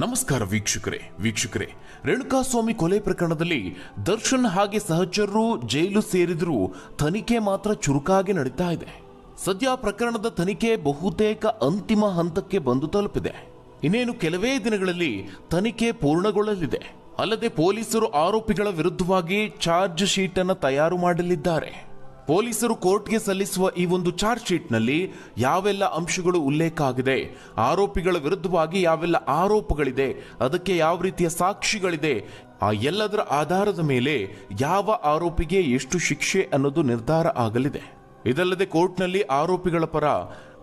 ನಮಸ್ಕಾರ ವೀಕ್ಷಕರೇ ರೇಣುಕಾಸ್ವಾಮಿ ಕೊಲೆ ಪ್ರಕರಣದಲ್ಲಿ ದರ್ಶನ್ ಹಾಗೆ ಸಹಚರರು ಜೈಲು ಸೇರಿದರೂ ತನಿಖೆ ಮಾತ್ರ ಚುರುಕಾಗಿ ನಡೀತಾ ಇದೆ. ಸದ್ಯ ಪ್ರಕರಣದ ತನಿಖೆ ಬಹುತೇಕ ಅಂತಿಮ ಹಂತಕ್ಕೆ ಬಂದು ತಲುಪಿದೆ. ಇನ್ನೇನು ಕೆಲವೇ ದಿನಗಳಲ್ಲಿ ತನಿಖೆ ಪೂರ್ಣಗೊಳ್ಳಲಿದೆ. ಅಲ್ಲದೆ ಪೊಲೀಸರು ಆರೋಪಿಗಳ ವಿರುದ್ಧವಾಗಿ ಚಾರ್ಜ್ ಶೀಟ್ ಅನ್ನು ತಯಾರು ಮಾಡಲಿದ್ದಾರೆ. ಪೊಲೀಸರು ಕೋರ್ಟ್ಗೆ ಸಲ್ಲಿಸುವ ಈ ಒಂದು ಚಾರ್ಜ್ ಶೀಟ್ ನಲ್ಲಿ ಯಾವೆಲ್ಲ ಅಂಶಗಳು ಉಲ್ಲೇಖ ಆಗಿದೆ, ಆರೋಪಿಗಳ ವಿರುದ್ಧವಾಗಿ ಯಾವೆಲ್ಲ ಆರೋಪಗಳಿದೆ, ಅದಕ್ಕೆ ಯಾವ ರೀತಿಯ ಸಾಕ್ಷಿಗಳಿದೆ, ಆ ಎಲ್ಲದರ ಆಧಾರದ ಮೇಲೆ ಯಾವ ಆರೋಪಿಗೆ ಎಷ್ಟು ಶಿಕ್ಷೆ ಅನ್ನೋದು ನಿರ್ಧಾರ ಆಗಲಿದೆ. ಇದಲ್ಲದೆ ಕೋರ್ಟ್ನಲ್ಲಿ ಆರೋಪಿಗಳ ಪರ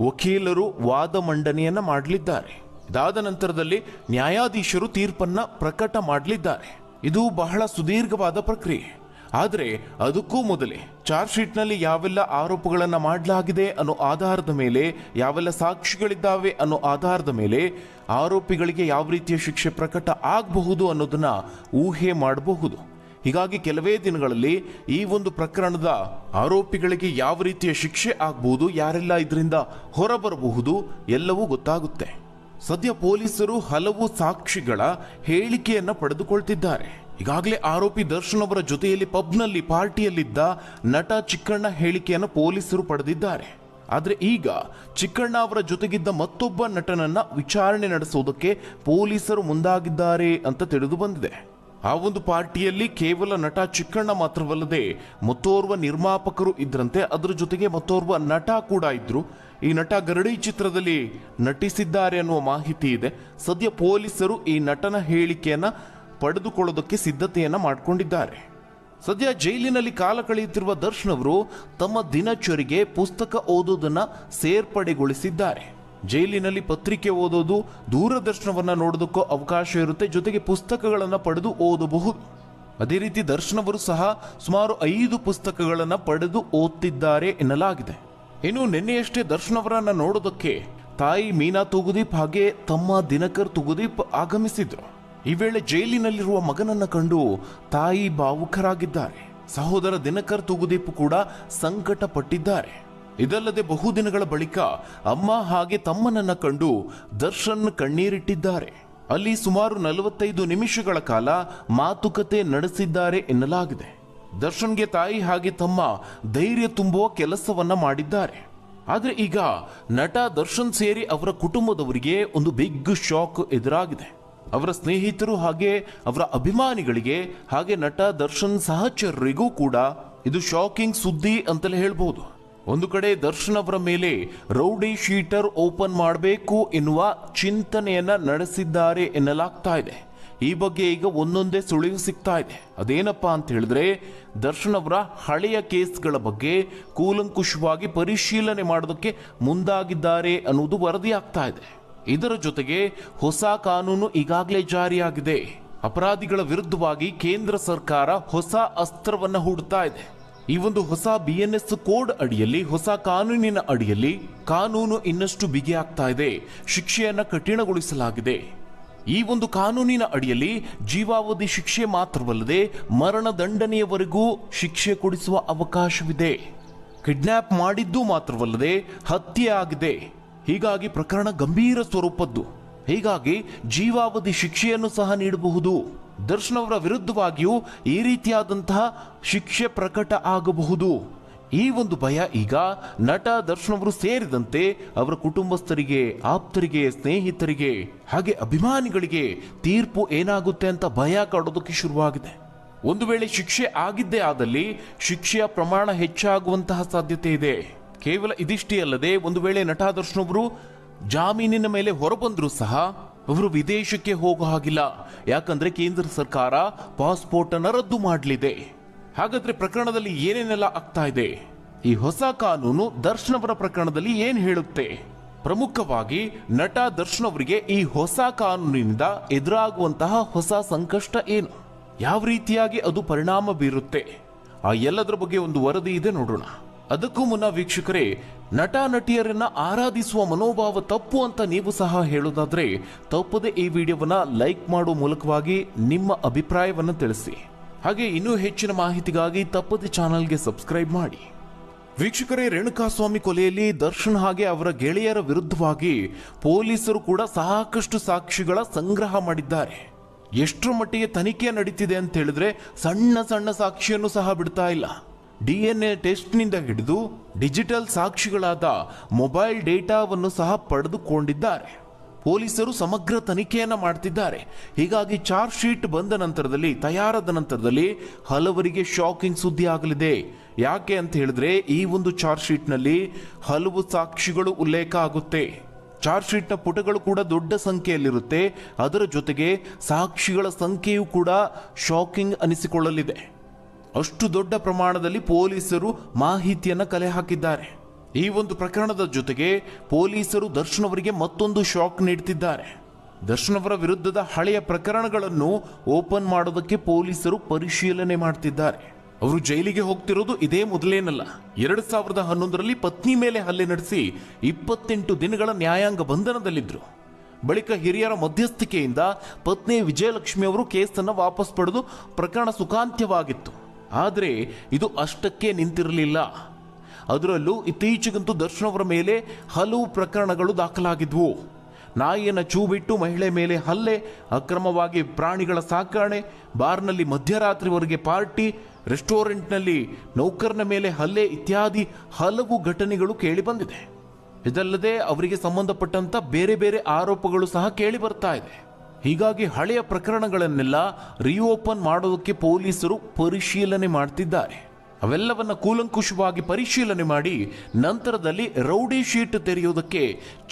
ವಕೀಲರು ವಾದ ಮಂಡನೆಯನ್ನ ಮಾಡಲಿದ್ದಾರೆ. ಇದಾದ ನಂತರದಲ್ಲಿ ನ್ಯಾಯಾಧೀಶರು ತೀರ್ಪನ್ನ ಪ್ರಕಟ ಮಾಡಲಿದ್ದಾರೆ. ಇದು ಬಹಳ ಸುದೀರ್ಘವಾದ ಪ್ರಕ್ರಿಯೆ. ಆದರೆ ಅದಕ್ಕೂ ಮೊದಲೇ ಚಾರ್ಜ್ ಶೀಟ್ನಲ್ಲಿ ಯಾವೆಲ್ಲ ಆರೋಪಗಳನ್ನು ಮಾಡಲಾಗಿದೆ ಅನ್ನೋ ಆಧಾರದ ಮೇಲೆ, ಯಾವೆಲ್ಲ ಸಾಕ್ಷಿಗಳಿದ್ದಾವೆ ಅನ್ನೋ ಆಧಾರದ ಮೇಲೆ ಆರೋಪಿಗಳಿಗೆ ಯಾವ ರೀತಿಯ ಶಿಕ್ಷೆ ಪ್ರಕಟ ಆಗಬಹುದು ಅನ್ನೋದನ್ನ ಊಹೆ ಮಾಡಬಹುದು. ಹೀಗಾಗಿ ಕೆಲವೇ ದಿನಗಳಲ್ಲಿ ಈ ಒಂದು ಪ್ರಕರಣದ ಆರೋಪಿಗಳಿಗೆ ಯಾವ ರೀತಿಯ ಶಿಕ್ಷೆ ಆಗಬಹುದು, ಯಾರೆಲ್ಲ ಇದರಿಂದ ಹೊರಬರಬಹುದು ಎಲ್ಲವೂ ಗೊತ್ತಾಗುತ್ತೆ. ಸದ್ಯ ಪೊಲೀಸರು ಹಲವು ಸಾಕ್ಷಿಗಳ ಹೇಳಿಕೆಯನ್ನ ಪಡೆದುಕೊಳ್ತಿದ್ದಾರೆ. ಈಗಾಗಲೇ ಆರೋಪಿ ದರ್ಶನ್ ಅವರ ಜೊತೆಯಲ್ಲಿ ಪಬ್ನಲ್ಲಿ ಪಾರ್ಟಿಯಲ್ಲಿದ್ದ ನಟ ಚಿಕ್ಕಣ್ಣ ಹೇಳಿಕೆಯನ್ನು ಪೊಲೀಸರು ಪಡೆದಿದ್ದಾರೆ. ಆದರೆ ಈಗ ಚಿಕ್ಕಣ್ಣ ಅವರ ಜೊತೆಗಿದ್ದ ಮತ್ತೊಬ್ಬ ನಟನನ್ನ ವಿಚಾರಣೆ ನಡೆಸುವುದಕ್ಕೆ ಪೊಲೀಸರು ಮುಂದಾಗಿದ್ದಾರೆ ಅಂತ ತಿಳಿದು ಬಂದಿದೆ. ಆ ಒಂದು ಪಾರ್ಟಿಯಲ್ಲಿ ಕೇವಲ ನಟ ಚಿಕ್ಕಣ್ಣ ಮಾತ್ರವಲ್ಲದೆ ಮತ್ತೋರ್ವ ನಿರ್ಮಾಪಕರು ಇದ್ರಂತೆ. ಅದರ ಜೊತೆಗೆ ಮತ್ತೋರ್ವ ನಟ ಕೂಡ ಇದ್ರು. ಈ ನಟ ಗರಡಿ ಚಿತ್ರದಲ್ಲಿ ನಟಿಸಿದ್ದಾರೆ ಅನ್ನುವ ಮಾಹಿತಿ ಇದೆ. ಸದ್ಯ ಪೊಲೀಸರು ಈ ನಟನ ಹೇಳಿಕೆಯನ್ನ ಪಡೆದುಕೊಳ್ಳೋದಕ್ಕೆ ಸಿದ್ಧತೆಯನ್ನ ಮಾಡಿಕೊಂಡಿದ್ದಾರೆ. ಸದ್ಯ ಜೈಲಿನಲ್ಲಿ ಕಾಲ ಕಳೆಯುತ್ತಿರುವ ದರ್ಶನ್ ಅವರು ತಮ್ಮ ದಿನಚರಿಗೆ ಪುಸ್ತಕ ಓದೋದನ್ನ ಸೇರ್ಪಡೆಗೊಳಿಸಿದ್ದಾರೆ. ಜೈಲಿನಲ್ಲಿ ಪತ್ರಿಕೆ ಓದೋದು, ದೂರದರ್ಶನವನ್ನ ನೋಡೋದಕ್ಕೂ ಅವಕಾಶ ಇರುತ್ತೆ. ಜೊತೆಗೆ ಪುಸ್ತಕಗಳನ್ನು ಪಡೆದು ಓದಬಹುದು. ಅದೇ ರೀತಿ ದರ್ಶನ್ ಅವರು ಸಹ ಸುಮಾರು 5 ಪುಸ್ತಕಗಳನ್ನು ಪಡೆದು ಓದ್ತಿದ್ದಾರೆ ಎನ್ನಲಾಗಿದೆ. ಇನ್ನು ನಿನ್ನೆಯಷ್ಟೇ ದರ್ಶನ್ ಅವರನ್ನ ನೋಡೋದಕ್ಕೆ ತಾಯಿ ಮೀನಾ ತೂಗುದೀಪ್ ಹಾಗೆ ತಮ್ಮ ದಿನಕರ್ ತೂಗುದೀಪ್ ಆಗಮಿಸಿದ್ರು. ಈ ವೇಳೆ ಜೈಲಿನಲ್ಲಿರುವ ಮಗನನ್ನ ಕಂಡು ತಾಯಿ ಭಾವುಕರಾಗಿದ್ದಾರೆ. ಸಹೋದರ ದಿನಕರ್ ತೂಗುದೀಪ್ ಕೂಡ ಸಂಕಟ ಪಟ್ಟಿದ್ದಾರೆ. ಇದಲ್ಲದೆ ಬಹುದಿನಗಳ ಬಳಿಕ ಅಮ್ಮ ಹಾಗೆ ತಮ್ಮನನ್ನ ಕಂಡು ದರ್ಶನ್ ಕಣ್ಣೀರಿಟ್ಟಿದ್ದಾರೆ. ಅಲ್ಲಿ ಸುಮಾರು 45 ನಿಮಿಷಗಳ ಕಾಲ ಮಾತುಕತೆ ನಡೆಸಿದ್ದಾರೆ ಎನ್ನಲಾಗಿದೆ. ದರ್ಶನ್ಗೆ ತಾಯಿ ಹಾಗೆ ತಮ್ಮ ಧೈರ್ಯ ತುಂಬುವ ಕೆಲಸವನ್ನ ಮಾಡಿದ್ದಾರೆ. ಆದ್ರೆ ಈಗ ನಟ ದರ್ಶನ್ ಸೇರಿ ಅವರ ಕುಟುಂಬದವರಿಗೆ ಒಂದು ಬಿಗ್ ಶಾಕ್ ಎದುರಾಗಿದೆ. ಅವರ ಸ್ನೇಹಿತರು ಹಾಗೆ ಅವರ ಅಭಿಮಾನಿಗಳಿಗೆ ಹಾಗೆ ನಟ ದರ್ಶನ್ ಸಹಚರರಿಗೂ ಕೂಡ ಇದು ಶಾಕಿಂಗ್ ಸುದ್ದಿ ಅಂತಲೇ ಹೇಳ್ಬೋದು. ಒಂದು ಕಡೆ ದರ್ಶನ್ ಅವರ ಮೇಲೆ ರೌಡಿ ಶೀಟರ್ ಓಪನ್ ಮಾಡಬೇಕು ಎನ್ನುವ ಚಿಂತನೆಯನ್ನ ನಡೆಸಿದ್ದಾರೆ ಎನ್ನಲಾಗ್ತಾ ಇದೆ. ಈ ಬಗ್ಗೆ ಈಗ ಒಂದೊಂದೇ ಸುಳಿವು ಸಿಗ್ತಾ ಇದೆ. ಅದೇನಪ್ಪಾ ಅಂತ ಹೇಳಿದ್ರೆ, ದರ್ಶನ್ ಅವರ ಹಳೆಯ ಕೇಸ್ಗಳ ಬಗ್ಗೆ ಕೂಲಂಕುಷವಾಗಿ ಪರಿಶೀಲನೆ ಮಾಡೋದಕ್ಕೆ ಮುಂದಾಗಿದ್ದಾರೆ ಅನ್ನುವುದು ವರದಿ ಆಗ್ತಾ ಇದೆ. ಇದರ ಜೊತೆಗೆ ಹೊಸ ಕಾನೂನು ಈಗಾಗಲೇ ಜಾರಿಯಾಗಿದೆ. ಅಪರಾಧಿಗಳ ವಿರುದ್ಧವಾಗಿ ಕೇಂದ್ರ ಸರ್ಕಾರ ಹೊಸ ಅಸ್ತ್ರವನ್ನ ಹೂಡ್ತಾ ಇದೆ. ಈ ಒಂದು ಹೊಸ BNS ಕೋಡ್ ಅಡಿಯಲ್ಲಿ, ಹೊಸ ಕಾನೂನಿನ ಅಡಿಯಲ್ಲಿ ಕಾನೂನು ಇನ್ನಷ್ಟು ಬಿಗಿ ಆಗ್ತಾ ಇದೆ. ಶಿಕ್ಷೆಯನ್ನ ಕಠಿಣಗೊಳಿಸಲಾಗಿದೆ. ಈ ಒಂದು ಕಾನೂನಿನ ಅಡಿಯಲ್ಲಿ ಜೀವಾವಧಿ ಶಿಕ್ಷೆ ಮಾತ್ರವಲ್ಲದೆ ಮರಣ ದಂಡನೆಯವರೆಗೂ ಶಿಕ್ಷೆ ಕೊಡಿಸುವ ಅವಕಾಶವಿದೆ. ಕಿಡ್ನಾಪ್ ಮಾಡಿದ್ದು ಮಾತ್ರವಲ್ಲದೆ ಹತ್ಯೆ ಆಗಿದೆ. ಹೀಗಾಗಿ ಪ್ರಕರಣ ಗಂಭೀರ ಸ್ವರೂಪದ್ದು. ಹೀಗಾಗಿ ಜೀವಾವಧಿ ಶಿಕ್ಷೆಯನ್ನು ಸಹ ನೀಡಬಹುದು. ದರ್ಶನ್ ಅವರ ವಿರುದ್ಧವಾಗಿಯೂ ಈ ರೀತಿಯಾದಂತಹ ಶಿಕ್ಷೆ ಪ್ರಕಟ ಆಗಬಹುದು. ಈ ಒಂದು ಭಯ ಈಗ ನಟ ದರ್ಶನ್ ಅವರು ಸೇರಿದಂತೆ ಅವರ ಕುಟುಂಬಸ್ಥರಿಗೆ, ಆಪ್ತರಿಗೆ, ಸ್ನೇಹಿತರಿಗೆ ಹಾಗೆ ಅಭಿಮಾನಿಗಳಿಗೆ ತೀರ್ಪು ಏನಾಗುತ್ತೆ ಅಂತ ಭಯ ಕಾಡೋದಕ್ಕೆ ಶುರುವಾಗಿದೆ. ಒಂದು ವೇಳೆ ಶಿಕ್ಷೆ ಆಗಿದ್ದೇ ಆದಲ್ಲಿ ಶಿಕ್ಷೆಯ ಪ್ರಮಾಣ ಹೆಚ್ಚಾಗುವಂತಹ ಸಾಧ್ಯತೆ ಇದೆ. ಕೇವಲ ಇದಿಷ್ಟೇ ಅಲ್ಲದೆ, ಒಂದು ವೇಳೆ ನಟ ದರ್ಶನ್ ಅವರು ಜಾಮೀನಿನ ಮೇಲೆ ಹೊರಬಂದರೂ ಸಹ ಅವರು ವಿದೇಶಕ್ಕೆ ಹೋಗೋ ಹಾಗಿಲ್ಲ. ಯಾಕಂದ್ರೆ ಕೇಂದ್ರ ಸರ್ಕಾರ ಪಾಸ್ಪೋರ್ಟ್ ಅನ್ನು ರದ್ದು ಮಾಡಲಿದೆ. ಹಾಗಾದ್ರೆ ಪ್ರಕರಣದಲ್ಲಿ ಏನೇನೆಲ್ಲ ಆಗ್ತಾ ಇದೆ? ಈ ಹೊಸ ಕಾನೂನು ದರ್ಶನ್ ಅವರ ಪ್ರಕರಣದಲ್ಲಿ ಏನ್ ಹೇಳುತ್ತೆ? ಪ್ರಮುಖವಾಗಿ ನಟ ದರ್ಶನ್ ಅವರಿಗೆ ಈ ಹೊಸ ಕಾನೂನಿನಿಂದ ಎದುರಾಗುವಂತಹ ಹೊಸ ಸಂಕಷ್ಟ ಏನು, ಯಾವ ರೀತಿಯಾಗಿ ಅದು ಪರಿಣಾಮ ಬೀರುತ್ತೆ, ಆ ಎಲ್ಲದರ ಬಗ್ಗೆ ಒಂದು ವರದಿ ಇದೆ, ನೋಡೋಣ. ಅದಕ್ಕೂ ಮುನ್ನ ವೀಕ್ಷಕರೇ, ನಟ ನಟಿಯರನ್ನ ಆರಾಧಿಸುವ ಮನೋಭಾವ ತಪ್ಪು ಅಂತ ನೀವು ಸಹ ಹೇಳೋದಾದ್ರೆ ತಪ್ಪದೆ ಈ ವಿಡಿಯೋವನ್ನ ಲೈಕ್ ಮಾಡುವ ಮೂಲಕವಾಗಿ ನಿಮ್ಮ ಅಭಿಪ್ರಾಯವನ್ನ ತಿಳಿಸಿ. ಹಾಗೆ ಇನ್ನೂ ಹೆಚ್ಚಿನ ಮಾಹಿತಿಗಾಗಿ ತಪ್ಪದೆ ಚಾನಲ್ಗೆ ಸಬ್ಸ್ಕ್ರೈಬ್ ಮಾಡಿ. ವೀಕ್ಷಕರೇ, ರೇಣುಕಾಸ್ವಾಮಿ ಕೊಲೆಯಲ್ಲಿ ದರ್ಶನ್ ಹಾಗೆ ಅವರ ಗೆಳೆಯರ ವಿರುದ್ಧವಾಗಿ ಪೊಲೀಸರು ಕೂಡ ಸಾಕಷ್ಟು ಸಾಕ್ಷಿಗಳ ಸಂಗ್ರಹ ಮಾಡಿದ್ದಾರೆ. ಎಷ್ಟರ ಮಟ್ಟಿಗೆ ತನಿಖೆ ನಡೀತಿದೆ ಅಂತ ಹೇಳಿದ್ರೆ ಸಣ್ಣ ಸಣ್ಣ ಸಾಕ್ಷಿಯನ್ನು ಸಹ ಬಿಡ್ತಾ ಇಲ್ಲ. DNA ಟೆಸ್ಟ್ನಿಂದ ಹಿಡಿದು ಡಿಜಿಟಲ್ ಸಾಕ್ಷಿಗಳಾದ ಮೊಬೈಲ್ ಡೇಟಾವನ್ನು ಸಹ ಪಡೆದುಕೊಂಡಿದ್ದಾರೆ. ಪೊಲೀಸರು ಸಮಗ್ರ ತನಿಖೆಯನ್ನು ಮಾಡ್ತಿದ್ದಾರೆ. ಹೀಗಾಗಿ ಚಾರ್ಜ್ ಶೀಟ್ ತಯಾರಾದ ನಂತರದಲ್ಲಿ ಹಲವರಿಗೆ ಶಾಕಿಂಗ್ ಸುದ್ದಿ ಆಗಲಿದೆ. ಯಾಕೆ ಅಂತ ಹೇಳಿದ್ರೆ ಈ ಒಂದು ಚಾರ್ಜ್ ಶೀಟ್ನಲ್ಲಿ ಹಲವು ಸಾಕ್ಷಿಗಳು ಉಲ್ಲೇಖ ಆಗುತ್ತೆ. ಚಾರ್ಜ್ ಶೀಟ್ನ ಪುಟಗಳು ಕೂಡ ದೊಡ್ಡ ಸಂಖ್ಯೆಯಲ್ಲಿರುತ್ತೆ. ಅದರ ಜೊತೆಗೆ ಸಾಕ್ಷಿಗಳ ಸಂಖ್ಯೆಯೂ ಕೂಡ ಶಾಕಿಂಗ್ ಅನಿಸಿಕೊಳ್ಳಲಿದೆ. ಅಷ್ಟು ದೊಡ್ಡ ಪ್ರಮಾಣದಲ್ಲಿ ಪೊಲೀಸರು ಮಾಹಿತಿಯನ್ನು ಕಲೆ ಹಾಕಿದ್ದಾರೆ. ಈ ಒಂದು ಪ್ರಕರಣದ ಜೊತೆಗೆ ಪೊಲೀಸರು ದರ್ಶನ್ ಅವರಿಗೆ ಮತ್ತೊಂದು ಶಾಕ್ ನೀಡುತ್ತಿದ್ದಾರೆ. ದರ್ಶನ್ ಅವರ ವಿರುದ್ಧದ ಹಳೆಯ ಪ್ರಕರಣಗಳನ್ನು ಓಪನ್ ಮಾಡೋದಕ್ಕೆ ಪೊಲೀಸರು ಪರಿಶೀಲನೆ ಮಾಡ್ತಿದ್ದಾರೆ. ಅವರು ಜೈಲಿಗೆ ಹೋಗ್ತಿರೋದು ಇದೇ ಮೊದಲೇನಲ್ಲ. 2011ರಲ್ಲಿ ಪತ್ನಿ ಮೇಲೆ ಹಲ್ಲೆ ನಡೆಸಿ 28 ದಿನಗಳ ನ್ಯಾಯಾಂಗ ಬಂಧನದಲ್ಲಿದ್ದರು. ಬಳಿಕ ಹಿರಿಯರ ಮಧ್ಯಸ್ಥಿಕೆಯಿಂದ ಪತ್ನಿ ವಿಜಯಲಕ್ಷ್ಮಿ ಅವರು ಕೇಸನ್ನು ವಾಪಸ್ ಪಡೆದು ಪ್ರಕರಣ ಸುಖಾಂತ್ಯವಾಗಿತ್ತು. ಆದರೆ ಇದು ಅಷ್ಟಕ್ಕೆ ನಿಂತಿರಲಿಲ್ಲ. ಅದರಲ್ಲೂ ಇತ್ತೀಚೆಗಂತೂ ದರ್ಶನ್ ಅವರ ಮೇಲೆ ಹಲವು ಪ್ರಕರಣಗಳು ದಾಖಲಾಗಿದ್ವು. ನಾಯಿಯನ್ನು ಚೂ ಬಿಟ್ಟು ಮಹಿಳೆ ಮೇಲೆ ಹಲ್ಲೆ, ಅಕ್ರಮವಾಗಿ ಪ್ರಾಣಿಗಳ ಸಾಕಣೆ, ಬಾರ್ನಲ್ಲಿ ಮಧ್ಯರಾತ್ರಿವರೆಗೆ ಪಾರ್ಟಿ, ರೆಸ್ಟೋರೆಂಟ್ನಲ್ಲಿ ನೌಕರನ ಮೇಲೆ ಹಲ್ಲೆ ಇತ್ಯಾದಿ ಹಲವು ಘಟನೆಗಳು ಕೇಳಿಬಂದಿದೆ. ಇದಲ್ಲದೆ ಅವರಿಗೆ ಸಂಬಂಧಪಟ್ಟಂತ ಬೇರೆ ಬೇರೆ ಆರೋಪಗಳು ಸಹ ಕೇಳಿ ಬರ್ತಾ ಇದೆ. ಹೀಗಾಗಿ ಹಳೆಯ ಪ್ರಕರಣಗಳನ್ನೆಲ್ಲ ರೀಓಪನ್ ಮಾಡೋದಕ್ಕೆ ಪೊಲೀಸರು ಪರಿಶೀಲನೆ ಮಾಡ್ತಿದ್ದಾರೆ. ಅವೆಲ್ಲವನ್ನ ಕೂಲಂಕುಷವಾಗಿ ಪರಿಶೀಲನೆ ಮಾಡಿ ನಂತರದಲ್ಲಿ ರೌಡಿ ಶೀಟ್ ತೆರೆಯುವುದಕ್ಕೆ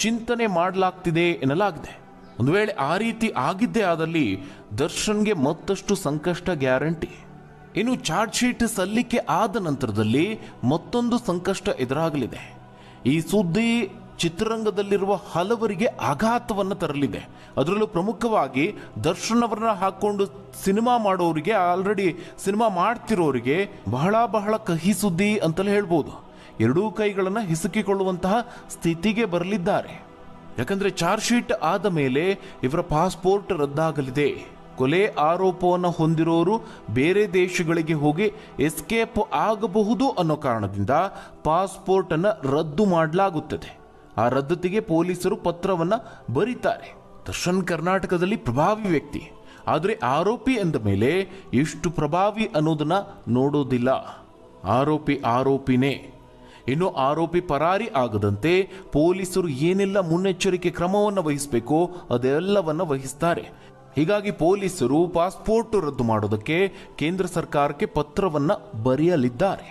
ಚಿಂತನೆ ಮಾಡಲಾಗ್ತಿದೆ ಎನ್ನಲಾಗಿದೆ. ಒಂದು ವೇಳೆ ಆ ರೀತಿ ಆಗಿದ್ದೇ ಆದಲ್ಲಿ ದರ್ಶನ್ಗೆ ಮತ್ತಷ್ಟು ಸಂಕಷ್ಟ ಗ್ಯಾರಂಟಿ. ಇನ್ನು ಚಾರ್ಜ್ ಶೀಟ್ ಸಲ್ಲಿಕೆ ಆದ ನಂತರದಲ್ಲಿ ಮತ್ತೊಂದು ಸಂಕಷ್ಟ ಎದುರಾಗಲಿದೆ. ಈ ಸುದ್ದಿ ಚಿತ್ರರಂಗದಲ್ಲಿರುವ ಹಲವರಿಗೆ ಆಘಾತವನ್ನು ತರಲಿದೆ. ಅದರಲ್ಲೂ ಪ್ರಮುಖವಾಗಿ ದರ್ಶನ್ ಅವರನ್ನ ಹಾಕೊಂಡು ಸಿನಿಮಾ ಮಾಡೋರಿಗೆ, ಆಲ್ರೆಡಿ ಸಿನಿಮಾ ಮಾಡ್ತಿರೋರಿಗೆ ಬಹಳ ಕಹಿ ಸುದ್ದಿ ಅಂತಲೇ ಹೇಳ್ಬೋದು. ಎರಡೂ ಕೈಗಳನ್ನು ಹಿಸುಕಿಕೊಳ್ಳುವಂತಹ ಸ್ಥಿತಿಗೆ ಬರಲಿದ್ದಾರೆ. ಯಾಕಂದ್ರೆ ಚಾರ್ಜ್ ಶೀಟ್ ಆದ ಮೇಲೆ ಇವರ ಪಾಸ್ಪೋರ್ಟ್ ರದ್ದಾಗಲಿದೆ. ಕೊಲೆ ಆರೋಪವನ್ನು ಹೊಂದಿರೋರು ಬೇರೆ ದೇಶಗಳಿಗೆ ಹೋಗಿ ಎಸ್ಕೇಪ್ ಆಗಬಹುದು ಅನ್ನೋ ಕಾರಣದಿಂದ ಪಾಸ್ಪೋರ್ಟ್ ಅನ್ನು ರದ್ದು ಮಾಡಲಾಗುತ್ತದೆ. ಆ ರದ್ದತಿಗೆ ಪೊಲೀಸರು ಪತ್ರವನ್ನು ಬರೀತಾರೆ. ದರ್ಶನ್ ಕರ್ನಾಟಕದಲ್ಲಿ ಪ್ರಭಾವಿ ವ್ಯಕ್ತಿ, ಆದರೆ ಆರೋಪಿ ಎಂದ ಮೇಲೆ ಎಷ್ಟು ಪ್ರಭಾವಿ ಅನ್ನೋದನ್ನ ನೋಡೋದಿಲ್ಲ. ಆರೋಪಿನೇ. ಇನ್ನು ಆರೋಪಿ ಪರಾರಿ ಆಗದಂತೆ ಪೊಲೀಸರು ಏನೆಲ್ಲ ಮುನ್ನೆಚ್ಚರಿಕೆ ಕ್ರಮವನ್ನು ವಹಿಸಬೇಕೋ ಅದೆಲ್ಲವನ್ನ ವಹಿಸ್ತಾರೆ. ಹೀಗಾಗಿ ಪೊಲೀಸರು ಪಾಸ್ಪೋರ್ಟ್ ರದ್ದು ಮಾಡೋದಕ್ಕೆ ಕೇಂದ್ರ ಸರ್ಕಾರಕ್ಕೆ ಪತ್ರವನ್ನ ಬರೆಯಲಿದ್ದಾರೆ.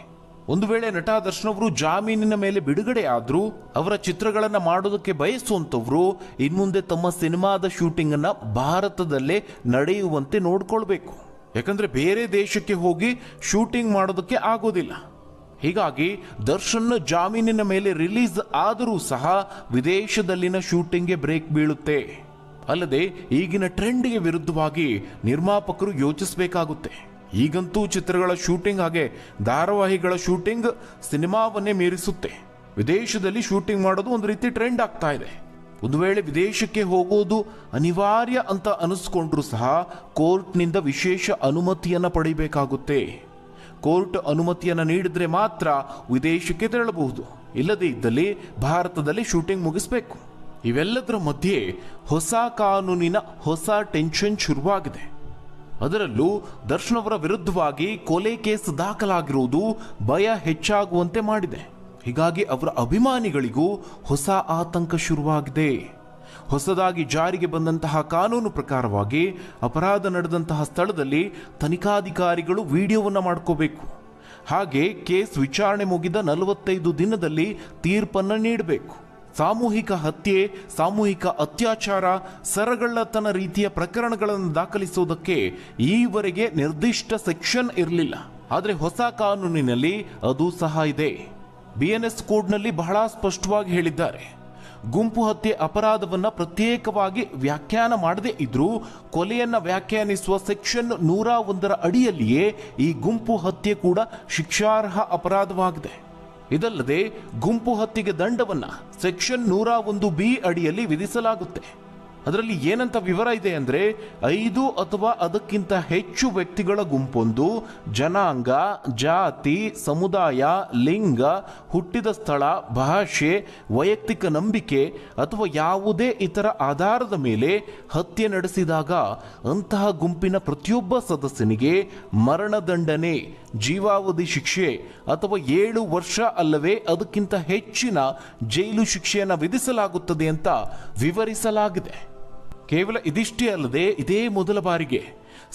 ಒಂದು ವೇಳೆ ನಟ ದರ್ಶನ್ ಅವರು ಜಾಮೀನಿನ ಮೇಲೆ ಬಿಡುಗಡೆ ಆದ್ರೂ ಅವರ ಚಿತ್ರಗಳನ್ನ ಮಾಡೋದಕ್ಕೆ ಬಯಸುವಂತವ್ರು ಇನ್ಮುಂದೆ ತಮ್ಮ ಸಿನಿಮಾದ ಶೂಟಿಂಗ್ ಅನ್ನ ಭಾರತದಲ್ಲೇ ನಡೆಯುವಂತೆ ನೋಡ್ಕೊಳ್ಬೇಕು. ಯಾಕಂದ್ರೆ ಬೇರೆ ದೇಶಕ್ಕೆ ಹೋಗಿ ಶೂಟಿಂಗ್ ಮಾಡೋದಕ್ಕೆ ಆಗೋದಿಲ್ಲ. ಹೀಗಾಗಿ ದರ್ಶನ್ ಜಾಮೀನಿನ ಮೇಲೆ ರಿಲೀಸ್ ಆದರೂ ಸಹ ವಿದೇಶದಲ್ಲಿನ ಶೂಟಿಂಗ್ಗೆ ಬ್ರೇಕ್ ಬೀಳುತ್ತೆ. ಅಲ್ಲದೆ ಈಗಿನ ಟ್ರೆಂಡ್ಗೆ ವಿರುದ್ಧವಾಗಿ ನಿರ್ಮಾಪಕರು ಯೋಚಿಸಬೇಕಾಗುತ್ತೆ. ಈಗಂತೂ ಚಿತ್ರಗಳ ಶೂಟಿಂಗ್ ಹಾಗೆ ಧಾರಾವಾಹಿಗಳ ಶೂಟಿಂಗ್ ಸಿನಿಮಾವನ್ನೇ ಮೀರಿಸುತ್ತೆ. ವಿದೇಶದಲ್ಲಿ ಶೂಟಿಂಗ್ ಮಾಡೋದು ಒಂದು ರೀತಿ ಟ್ರೆಂಡ್ ಆಗ್ತಾ ಇದೆ. ಒಂದು ವೇಳೆ ವಿದೇಶಕ್ಕೆ ಹೋಗೋದು ಅನಿವಾರ್ಯ ಅಂತ ಅನಿಸ್ಕೊಂಡ್ರೂ ಸಹ ಕೋರ್ಟ್ನಿಂದ ವಿಶೇಷ ಅನುಮತಿಯನ್ನು ಪಡಿಬೇಕಾಗುತ್ತೆ. ಕೋರ್ಟ್ ಅನುಮತಿಯನ್ನು ನೀಡಿದ್ರೆ ಮಾತ್ರ ವಿದೇಶಕ್ಕೆ ತೆರಳಬಹುದು. ಇಲ್ಲದೇ ಇದ್ದಲ್ಲಿ ಭಾರತದಲ್ಲಿ ಶೂಟಿಂಗ್ ಮುಗಿಸಬೇಕು. ಇವೆಲ್ಲದರ ಮಧ್ಯೆ ಹೊಸ ಕಾನೂನಿನ ಹೊಸ ಟೆನ್ಷನ್ ಶುರುವಾಗಿದೆ. ಅದರಲ್ಲೂ ದರ್ಶನ್ ಅವರ ವಿರುದ್ಧವಾಗಿ ಕೊಲೆ ಕೇಸ್ ದಾಖಲಾಗಿರುವುದು ಭಯ ಹೆಚ್ಚಾಗುವಂತೆ ಮಾಡಿದೆ. ಹೀಗಾಗಿ ಅವರ ಅಭಿಮಾನಿಗಳಿಗೂ ಹೊಸ ಆತಂಕ ಶುರುವಾಗಿದೆ. ಹೊಸದಾಗಿ ಜಾರಿಗೆ ಬಂದಂತಹ ಕಾನೂನು ಪ್ರಕಾರವಾಗಿ ಅಪರಾಧ ನಡೆದಂತಹ ಸ್ಥಳದಲ್ಲಿ ತನಿಖಾಧಿಕಾರಿಗಳು ವಿಡಿಯೋವನ್ನು ಮಾಡ್ಕೋಬೇಕು. ಹಾಗೆ ಕೇಸ್ ವಿಚಾರಣೆ ಮುಗಿದ 45 ದಿನದಲ್ಲಿ ತೀರ್ಪನ್ನು ನೀಡಬೇಕು. ಸಾಮೂಹಿಕ ಹತ್ಯೆ, ಸಾಮೂಹಿಕ ಅತ್ಯಾಚಾರ, ಸರಗಳ್ಳತನ ರೀತಿಯ ಪ್ರಕರಣಗಳನ್ನು ದಾಖಲಿಸುವುದಕ್ಕೆ ಈವರೆಗೆ ನಿರ್ದಿಷ್ಟ ಸೆಕ್ಷನ್ ಇರಲಿಲ್ಲ. ಆದರೆ ಹೊಸ ಕಾನೂನಿನಲ್ಲಿ ಅದು ಸಹ ಇದೆ. BNS ಕೋಡ್ನಲ್ಲಿ ಬಹಳ ಸ್ಪಷ್ಟವಾಗಿ ಹೇಳಿದ್ದಾರೆ, ಗುಂಪು ಹತ್ಯೆ ಅಪರಾಧವನ್ನ ಪ್ರತ್ಯೇಕವಾಗಿ ವ್ಯಾಖ್ಯಾನ ಮಾಡದೇ ಇದ್ರೂ ಕೊಲೆಯನ್ನ ವ್ಯಾಖ್ಯಾನಿಸುವ ಸೆಕ್ಷನ್ 101 ಅಡಿಯಲ್ಲಿಯೇ ಈ ಗುಂಪು ಹತ್ಯೆ ಕೂಡ ಶಿಕ್ಷಾರ್ಹ ಅಪರಾಧವಾಗಿದೆ. ಇದಲ್ಲದೆ ಗುಂಪು ಹತ್ಯೆಗೆ ದಂಡವನ್ನ ಸೆಕ್ಷನ್ 101B ಅಡಿಯಲ್ಲಿ ವಿಧಿಸಲಾಗುತ್ತೆ. ಅದರಲ್ಲಿ ಏನಂತ ವಿವರ ಇದೆ ಅಂದ್ರೆ 5 ಅಥವಾ ಅದಕ್ಕಿಂತ ಹೆಚ್ಚು ವ್ಯಕ್ತಿಗಳ ಗುಂಪೊಂದು ಜನಾಂಗ, ಜಾತಿ, ಸಮುದಾಯ, ಲಿಂಗ, ಹುಟ್ಟಿದ ಸ್ಥಳ, ಭಾಷೆ, ವೈಯಕ್ತಿಕ ನಂಬಿಕೆ ಅಥವಾ ಯಾವುದೇ ಇತರ ಆಧಾರದ ಮೇಲೆ ಹತ್ಯೆ ನಡೆಸಿದಾಗ ಅಂತಹ ಗುಂಪಿನ ಪ್ರತಿಯೊಬ್ಬ ಸದಸ್ಯನಿಗೆ ಮರಣದಂಡನೆ, ಜೀವಾವಧಿ ಶಿಕ್ಷೆ ಅಥವಾ 7 ವರ್ಷ ಅಲ್ಲವೇ ಅದಕ್ಕಿಂತ ಹೆಚ್ಚಿನ ಜೈಲು ಶಿಕ್ಷೆಯನ್ನು ವಿಧಿಸಲಾಗುತ್ತದೆ ಅಂತ ವಿವರಿಸಲಾಗಿದೆ. ಕೇವಲ ಇದಿಷ್ಟೇ ಅಲ್ಲದೆ ಇದೇ ಮೊದಲ ಬಾರಿಗೆ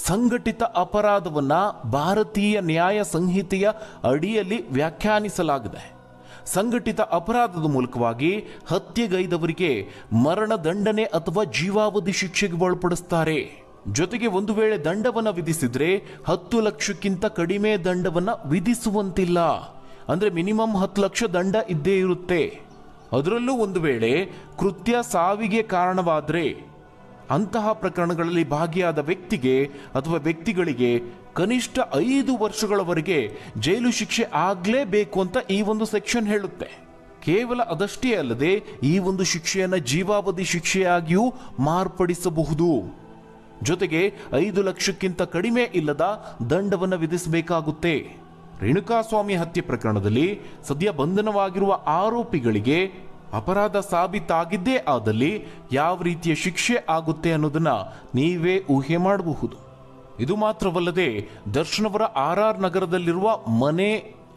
ಸಂಘಟಿತ ಅಪರಾಧವನ್ನ ಭಾರತೀಯ ನ್ಯಾಯ ಸಂಹಿತೆಯ ಅಡಿಯಲ್ಲಿ ವ್ಯಾಖ್ಯಾನಿಸಲಾಗಿದೆ. ಸಂಘಟಿತ ಅಪರಾಧದ ಮೂಲಕವಾಗಿ ಹತ್ಯೆಗೈದವರಿಗೆ ಮರಣದಂಡನೆ ಅಥವಾ ಜೀವಾವಧಿ ಶಿಕ್ಷೆಗೆ ಒಳಪಡಿಸ್ತಾರೆ. ಜೊತೆಗೆ ಒಂದು ವೇಳೆ ದಂಡವನ್ನು ವಿಧಿಸಿದ್ರೆ 10 ಲಕ್ಷಕ್ಕಿಂತ ಕಡಿಮೆ ದಂಡವನ್ನು ವಿಧಿಸುವಂತಿಲ್ಲ. ಅಂದ್ರೆ ಮಿನಿಮಮ್ 10 ಲಕ್ಷ ದಂಡ ಇದ್ದೇ ಇರುತ್ತೆ. ಅದರಲ್ಲೂ ಒಂದು ವೇಳೆ ಕೃತ್ಯ ಸಾವಿಗೆ ಕಾರಣವಾದ್ರೆ ಅಂತಹ ಪ್ರಕರಣಗಳಲ್ಲಿ ಭಾಗಿಯಾದ ವ್ಯಕ್ತಿಗೆ ಅಥವಾ ವ್ಯಕ್ತಿಗಳಿಗೆ ಕನಿಷ್ಠ 5 ವರ್ಷಗಳವರೆಗೆ ಜೈಲು ಶಿಕ್ಷೆ ಆಗಲೇಬೇಕು ಅಂತ ಈ ಒಂದು ಸೆಕ್ಷನ್ ಹೇಳುತ್ತೆ. ಕೇವಲ ಅದಷ್ಟೇ ಅಲ್ಲದೆ ಈ ಒಂದು ಶಿಕ್ಷೆಯನ್ನು ಜೀವಾವಧಿ ಶಿಕ್ಷೆಯಾಗಿಯೂ ಮಾರ್ಪಡಿಸಬಹುದು. ಜೊತೆಗೆ 5 ಲಕ್ಷಕ್ಕಿಂತ ಕಡಿಮೆ ಇಲ್ಲದ ದಂಡವನ್ನು ವಿಧಿಸಬೇಕಾಗುತ್ತೆ. ರೇಣುಕಾಸ್ವಾಮಿ ಹತ್ಯೆ ಪ್ರಕರಣದಲ್ಲಿ ಸದ್ಯ ಬಂಧನವಾಗಿರುವ ಆರೋಪಿಗಳಿಗೆ ಅಪರಾಧ ಸಾಬೀತಾಗಿದ್ದೇ ಆದಲ್ಲಿ ಯಾವ ರೀತಿಯ ಶಿಕ್ಷೆ ಆಗುತ್ತೆ ಅನ್ನೋದನ್ನ ನೀವೇ ಊಹೆ ಮಾಡಬಹುದು. ಇದು ಮಾತ್ರವಲ್ಲದೆ ದರ್ಶನ್ ಅವರ RR ನಗರದಲ್ಲಿರುವ ಮನೆ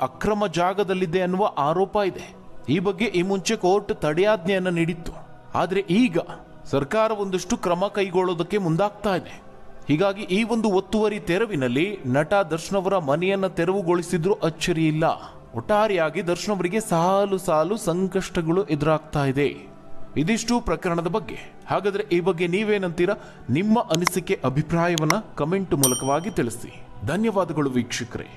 ಅಕ್ರಮ ಜಾಗದಲ್ಲಿದೆ ಅನ್ನುವ ಆರೋಪ ಇದೆ. ಈ ಬಗ್ಗೆ ಈ ಮುಂಚೆ ಕೋರ್ಟ್ ತಡೆಯಾಜ್ಞೆಯನ್ನು ನೀಡಿತ್ತು. ಆದರೆ ಈಗ ಸರ್ಕಾರ ಒಂದಷ್ಟು ಕ್ರಮ ಕೈಗೊಳ್ಳೋದಕ್ಕೆ ಮುಂದಾಗ್ತಾ ಇದೆ. ಹೀಗಾಗಿ ಈ ಒಂದು ಒತ್ತುವರಿ ತೆರವಿನಲ್ಲಿ ನಟ ದರ್ಶನ್ ಅವರ ಮನೆಯನ್ನ ತೆರವುಗೊಳಿಸಿದ್ರು ಅಚ್ಚರಿ ಇಲ್ಲ. ಒಟ್ಟಾರೆಯಾಗಿ ದರ್ಶನ್ ಅವರಿಗೆ ಸಾಲು ಸಾಲು ಸಂಕಷ್ಟಗಳು ಎದುರಾಗ್ತಾ ಇದೆ. ಇದಿಷ್ಟು ಪ್ರಕರಣದ ಬಗ್ಗೆ. ಹಾಗಾದ್ರೆ ಈ ಬಗ್ಗೆ ನೀವೇನಂತೀರಾ? ನಿಮ್ಮ ಅನಿಸಿಕೆ, ಅಭಿಪ್ರಾಯವನ್ನ ಕಮೆಂಟ್ ಮೂಲಕವಾಗಿ ತಿಳಿಸಿ. ಧನ್ಯವಾದಗಳು ವೀಕ್ಷಕರೇ.